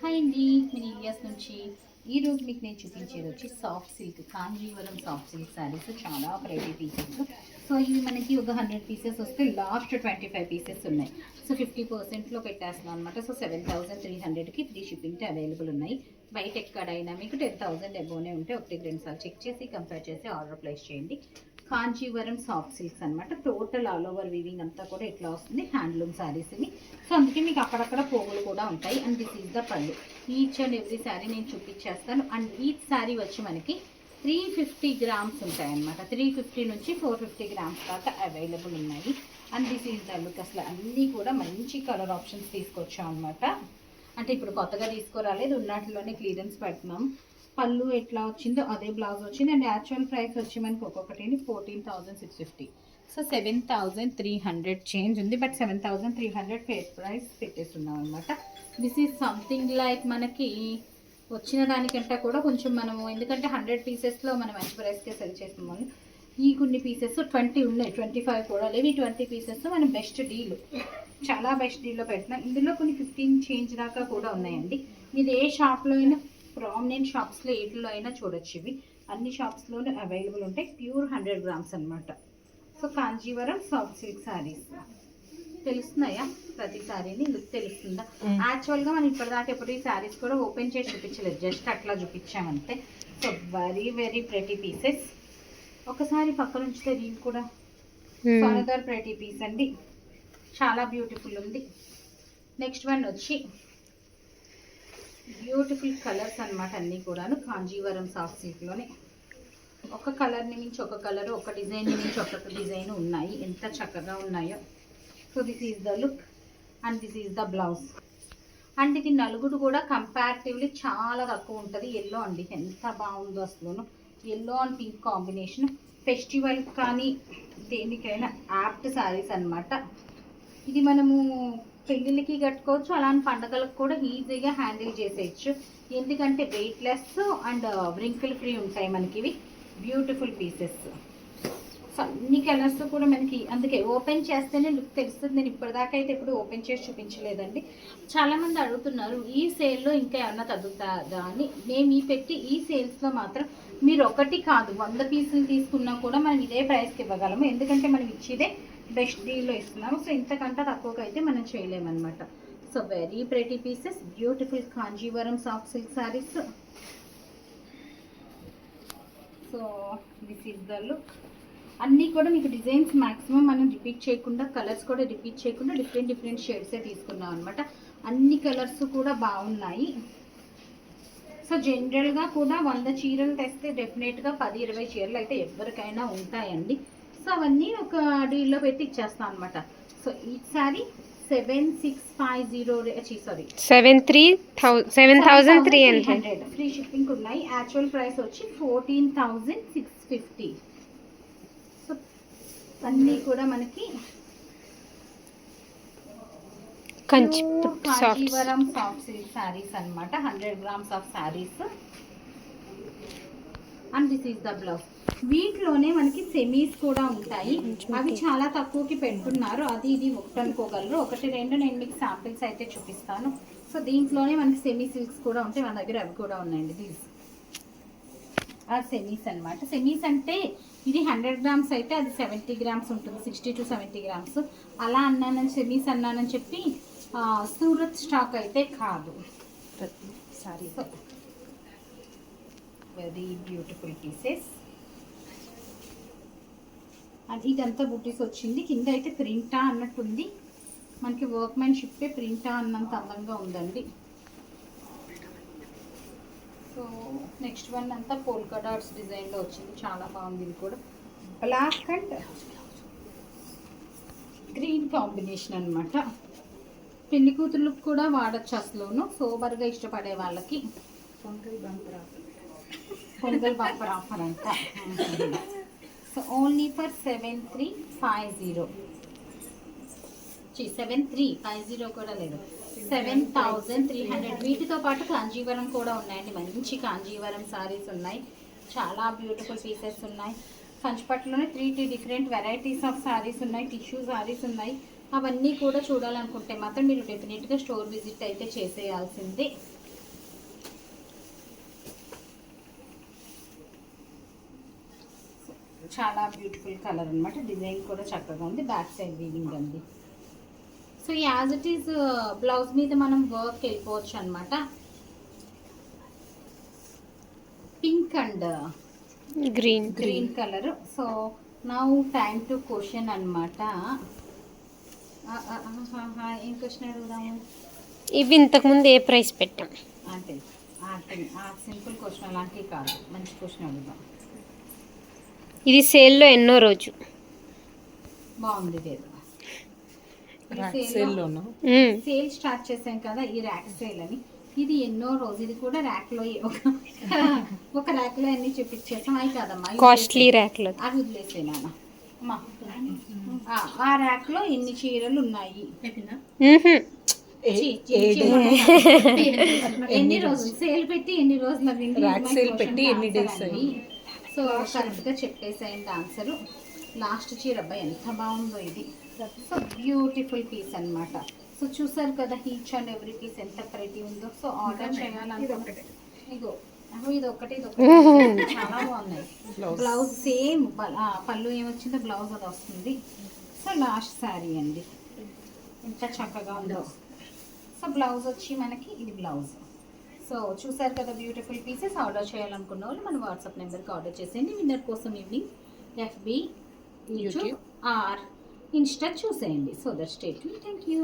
Hi అండి, నేను India's నుంచి. ఈరోజు మీకు నేను చూపించేది వచ్చి soft silk Kanjeevaram soft silk saris. చాలా వెరైటీ పీసెస్. సో ఇవి మనకి ఒక 100 పీసెస్ వస్తే లాస్ట్ 25 పీసెస్ ఉన్నాయి. సో 50%లో పెట్టేస్తున్నాం అనమాట. సో 7300కి ఫ్రీ షిప్పింగ్తో అవైలబుల్ ఉన్నాయి. బయట ఎక్కడైనా మీకు 10,000 అబోనే ఉంటే ఒకటి రెండు సార్లు చెక్ చేసి కంపేర్ చేసి ఆర్డర్ ప్లేస్ చేయండి. కాంచీవరం సాఫ్ట్ సిల్క్స్ అనమాట. టోటల్ ఆల్ ఓవర్ వీవింగ్ అంతా కూడా ఎట్లా వస్తుంది, హ్యాండ్లూమ్ శారీస్ ఇవి. సో అందుకే మీకు అక్కడక్కడ పోగులు కూడా ఉంటాయి. అండ్ దిస్ ఈజ్ ద పళ్ళు. ఈచ్ అండ్ ఎవ్రీ శారీ నేను చూపించేస్తాను. అండ్ ఈచ్ శారీ వచ్చి మనకి 350 గ్రామ్స్ ఉంటాయి అనమాట. 350 నుంచి 450 గ్రామ్స్ దాకా అవైలబుల్ ఉన్నాయి. And this is the look. అసలు అన్నీ కూడా మంచి కలర్ ఆప్షన్స్ తీసుకొచ్చాం అనమాట. అంటే ఇప్పుడు కొత్తగా తీసుకురాలేదు, ఉన్నట్లోనే క్లియరెన్స్ పెడుతున్నాం. పళ్ళు ఎట్లా వచ్చిందో అదే బ్లౌజ్ వచ్చింది. అండ్ యాక్చువల్ ప్రైస్ వచ్చి మనకి ఒక్కొక్కటి 14,650. సో 7,300 చేంజ్ ఉంది. బట్ 7,300 ఫేర్ ప్రైస్ పెట్టేస్తున్నాం అనమాట. దిస్ ఈజ్ సంథింగ్ లైక్ మనకి వచ్చిన దానికంటే కూడా కొంచెం మనము, ఎందుకంటే 100 పీసెస్లో మనం మంచి ప్రైస్కే సెల్ చేస్తున్నాము. ఈ కొన్ని పీసెస్ 20 ఉన్నాయి, 25 కూడా లేవు. ఈ 20 పీసెస్ మనం బెస్ట్ డీల్, చాలా బెస్ట్ డీల్లో పెట్టినాం. ఇందులో కొన్ని 15 చేంజ్ దాకా కూడా ఉన్నాయండి. ఇది ఏ షాప్లో అయినా, ప్రామినెంట్ షాప్స్లో ఏటిలో అయినా చూడొచ్చు. ఇవి అన్ని షాప్స్లోనూ అవైలబుల్ ఉంటాయి. ప్యూర్ 100 గ్రామ్స్ అనమాట. So Kanjeevaram soft silk saris తెలుస్తున్నాయా? ప్రతి శారీని లుక్ తెలుస్తుందా? యాక్చువల్గా మనం ఇప్పటిదాకా ఎప్పుడు ఈ శారీస్ కూడా ఓపెన్ చేసి చూపించలేదు, జస్ట్ అట్లా చూపించామంతే. So very very pretty pieces. ఒకసారి పక్కన ఉంచితే దీని కూడా అనదర్ ప్రెటీ పీస్ అండి. చాలా బ్యూటిఫుల్ ఉంది. నెక్స్ట్ వన్ వచ్చి బ్యూటిఫుల్ కలర్స్ అనమాట. అన్నీ కూడాను కాంజీవరం సాఫ్ట్ సిల్క్లోనే ఒక కలర్ని మించి ఒక కలర్, ఒక డిజైన్ నుంచి ఒక డిజైన్ ఉన్నాయి. ఎంత చక్కగా ఉన్నాయో. So this is the look and this is the blouse. And ఇది నలుగుడు కూడా కంపారిటివ్లీ చాలా తక్కువ ఉంటుంది. ఎల్లో అండి, ఎంత బాగుందో అసలు. Yellow and pink combination. Festival కానీ దేనికైనా యాప్ట్ శారీస్ అనమాట. ఇది మనము పెళ్ళిళ్ళకి కట్టుకోవచ్చు, అలాంటి పండగలకు కూడా ఈజీగా హ్యాండిల్ చేసేయచ్చు. ఎందుకంటే వెయిట్లెస్ అండ్ వ్రింకిల్ ఫ్రీ ఉంటాయి మనకి ఇవి. Beautiful pieces. సో అన్ని కలర్స్ కూడా మనకి, అందుకే ఓపెన్ చేస్తేనే లుక్ తెలుస్తుంది. నేను ఇప్పటిదాకా అయితే ఎప్పుడు ఓపెన్ చేసి చూపించలేదండి. చాలామంది అడుగుతున్నారు ఈ సేల్లో ఇంకా ఏమన్నా తగ్గుతుందా అని. మేము ఈ పెట్టి ఈ సేల్స్లో మాత్రం మీరు ఒకటి కాదు 100 పీసులు తీసుకున్నా కూడా మనం ఇదే ప్రైస్కి ఇవ్వగలము. ఎందుకంటే మనం ఇచ్చేదే బెస్ట్ డీల్లో ఇస్తున్నాము. సో ఇంతకంటే తక్కువగా అయితే మనం చేయలేమన్నమాట. So very pretty pieces, beautiful Kanjeevaram soft silk saris. So this is the look. అన్నీ కూడా మీకు డిజైన్స్ మ్యాక్సిమం మనం రిపీట్ చేయకుండా, కలర్స్ కూడా రిపీట్ చేయకుండా డిఫరెంట్ డిఫరెంట్ షేడ్సే తీసుకున్నాం అనమాట. అన్ని కలర్స్ కూడా బాగున్నాయి. సో జనరల్గా కూడా 100 చీరలు తెస్తే డెఫినెట్గా 10-20 చీరలు అయితే ఎవరికైనా ఉంటాయండి. సో అవన్నీ ఒక డీల్లో పెట్టి ఇచ్చేస్తాం అనమాట. సో ఈసారి 7,300 ఫ్రీ షిప్పింగ్ ఉన్నాయి. యాక్చువల్ ప్రైస్ వచ్చి 14,650. సో అన్నీ కూడా మనకి కాంజీవరం సాఫ్ట్ సిల్క్ శారీస్ అనమాట. 100 grams of saris. And this is the blouse. వీటిలోనే మనకి సెమీస్ కూడా ఉంటాయి. అవి చాలా తక్కువకి పెడుతున్నారు. అది ఇది ఒకటి అనుకోగలరు. ఒకటి రెండు నేను మీకు శాంపిల్స్ అయితే చూపిస్తాను. సో దీంట్లోనే మనకి సెమీ సిల్క్స్ కూడా ఉంటాయి. మన దగ్గర అవి కూడా ఉన్నాయండి. దీస్ ఆ సెమీస్ అనమాట. సెమీస్ అంటే ఇది 100 గ్రామ్స్ అయితే అది 70 గ్రామ్స్ ఉంటుంది, 60 to 70 గ్రామ్స్. అలా అన్నానని సెమీస్ అన్నానని చెప్పి సూరత్ స్టాక్ అయితే కాదు. Sorry. So very beautiful pieces. అది ఇదంతా బుటీస్ వచ్చింది. కింద అయితే ప్రింటా అన్నట్టుంది. మనకి వర్క్మెన్షిప్ ప్రింటా అన్నంత అందంగా ఉందండి. సో నెక్స్ట్ వన్ అంతా పోల్కా డాట్స్ డిజైన్లో వచ్చింది. చాలా బాగుంది. ఇది కూడా బ్లాక్ అండ్ గ్రీన్ కాంబినేషన్ అనమాట. పెళ్లి కూతుర్లకు కూడా వాడచ్చు అసలును. సోబర్గా ఇష్టపడే వాళ్ళకి పొంగల్ బంపర్ ఆఫర్ అంట. సో ఓన్లీ ఫర్ 7,350 కూడా లేదు, 7,300. వీటితో పాటు కాంజీవరం కూడా ఉన్నాయండి. మంచి కాంజీవరం శారీస్ ఉన్నాయి. చాలా బ్యూటిఫుల్ పీసెస్ ఉన్నాయి. కంచిపట్టులోనే 3 డిఫరెంట్ వెరైటీస్ ఆఫ్ శారీస్ ఉన్నాయి. టిష్యూ శారీస్ ఉన్నాయి. అవన్నీ కూడా చూడాలనుకుంటే మాత్రం మీరు డెఫినెట్గా స్టోర్ విజిట్ అయితే చేసేయాల్సిందే. చాలా బ్యూటిఫుల్ కలర్ అనమాట. డిజైన్ కూడా చక్కగా ఉంది. బ్యాక్ సైడ్ వీవింగ్ అండి. So as it is blouse మీద మనం వర్క్ వెళ్ళిపోవచ్చు అనమాట. Pink and green colour. So now time to question అనమాట. ఏం క్వశ్చన్ అడుగుదాము? ఇవి ఇంతకుముందు ఏ ప్రైస్ పెట్టాం అంటే సింపుల్ క్వశ్చన్ అలాంటివి కాదు, మంచి క్వశ్చన్ అడుగుదాం. ఇది సేల్లో ఎన్నో రోజు? బాగుంది లేదు. సేల్ స్టార్ట్ చేసాం కదా ఈ ర్యాక్ సేల్ అని. ఇది ఎన్నో రోజు. ఇది కూడా ర్యాక్ లో ఒక ర్యాక్ లో అన్ని చూపించేసాం. అవి కాదమ్మా కాస్ట్లీ ర్యాక్ లో. అవి వదిలేసేనా ఆ ర్యాక్ లో ఎన్ని చీరలు ఉన్నాయి, ఎన్ని రోజులు సేల్ పెట్టి ఎన్ని రోజులు ఎన్ని డేస్. సో కరెక్ట్ గా చెప్పేసేయండి ఆన్సర్. లాస్ట్ చీర అబ్బాయి ఎంత బాగుందో ఇది. సో బ్యూటిఫుల్ పీస్ అన్నమాట. సో చూసారు కదా ఈచ్ అండ్ ఎవ్రీ పీస్ ఎంత ప్రెటీ ఉందో. సో ఆర్డర్ చేయాలనుకుంటే ఇగో ఇది ఒకటి చాలా బాగున్నాయి. బ్లౌజ్ సేమ్ పళ్ళు ఏమొచ్చిందో బ్లౌజ్ అది వస్తుంది. సో లాస్ట్ శారీ అండి ఎంత చక్కగా ఉందో. సో బ్లౌజ్ వచ్చి మనకి ఇది బ్లౌజ్. సో చూసారు కదా బ్యూటిఫుల్ పీసెస్. ఆర్డర్ చేయాలనుకున్న వాళ్ళు మన వాట్సాప్ నెంబర్కి ఆర్డర్ చేసేయండి. విన్నర్ కోసం evening FB, YouTube or Insta చూసేయండి. So that stay tune. Thank you.